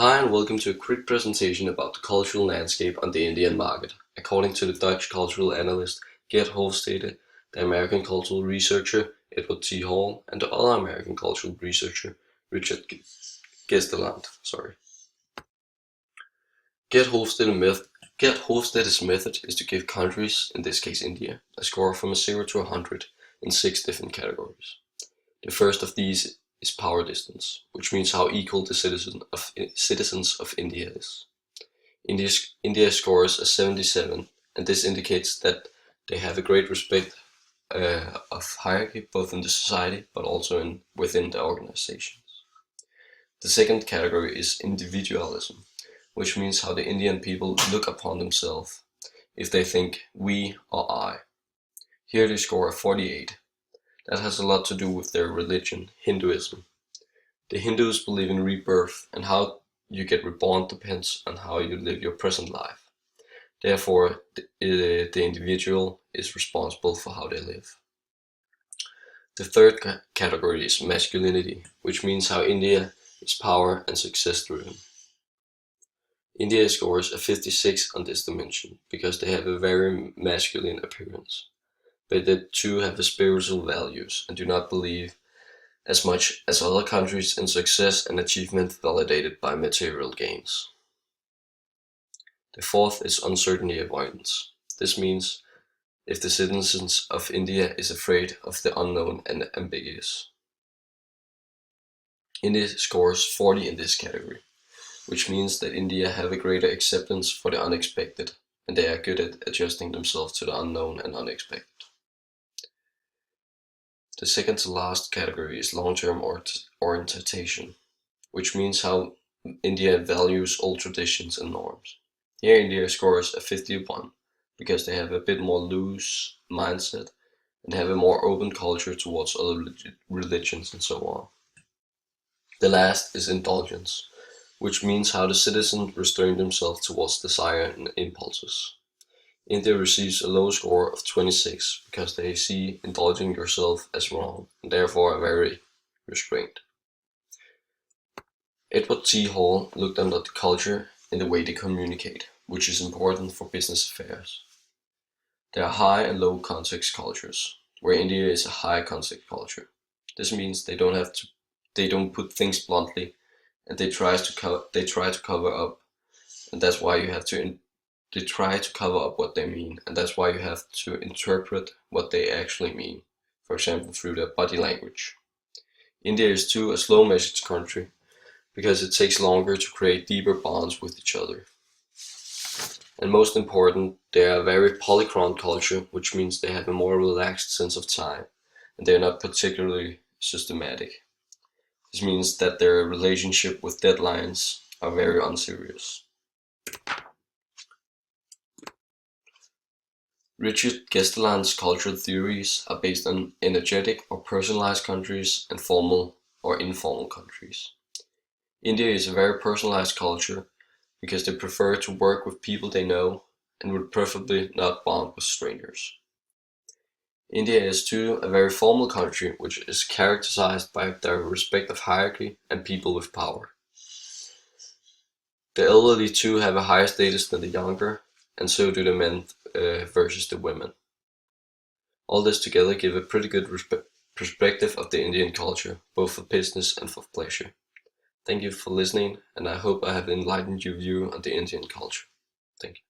Hi and welcome to a quick presentation about the cultural landscape on the Indian market, according to the Dutch cultural analyst Gert Hofstede, the American cultural researcher Edward T. Hall, and the other American cultural researcher Richard Gesteland. Gert Hofstede's method is to give countries, in this case India, a score from 0 to 100 in 6 different categories. The first of these is power distance, which means how equal the citizens of India is. India scores a 77, and this indicates that they have a great respect of hierarchy, both in the society but also within the organizations. The second category is individualism, which means how the Indian people look upon themselves, if they think we or I. Here they score a 48. That has a lot to do with their religion, Hinduism. The Hindus believe in rebirth, and how you get reborn depends on how you live your present life. Therefore, the individual is responsible for how they live. The third category is masculinity, which means how India is power and success driven. India scores a 56 on this dimension because they have a very masculine appearance, but they too have spiritual values and do not believe as much as other countries in success and achievement validated by material gains. The fourth is uncertainty avoidance. This means if the citizens of India is afraid of the unknown and ambiguous. India scores 40 in this category, which means that India have a greater acceptance for the unexpected, and they are good at adjusting themselves to the unknown and unexpected. The second to last category is long-term orientation, which means how India values old traditions and norms. Here India scores a 51 because they have a bit more loose mindset and have a more open culture towards other religions and so on. The last is indulgence, which means how the citizens restrain themselves towards desire and impulses. India receives a low score of 26 because they see indulging yourself as wrong and therefore are very restrained. Edward T. Hall looked under the culture in the way they communicate, which is important for business affairs. There are high and low context cultures, where India is a high context culture. This means they don't put things bluntly, and they try to cover up, and that's why you have to. They try to cover up what they mean, and that's why you have to interpret what they actually mean, for example through their body language. India is too a slow message country, because it takes longer to create deeper bonds with each other. And most important, they are a very polychron culture, which means they have a more relaxed sense of time, and they are not particularly systematic. This means that their relationship with deadlines are very unserious. Richard Gesteland's cultural theories are based on energetic or personalized countries and formal or informal countries. India is a very personalized culture because they prefer to work with people they know and would preferably not bond with strangers. India is too a very formal country which is characterized by their respect of hierarchy and people with power. The elderly too have a higher status than the younger, and so do the men versus the women. All this together give a pretty good perspective of the Indian culture, both for business and for pleasure. Thank you for listening, and I hope I have enlightened your view on the Indian culture. Thank you.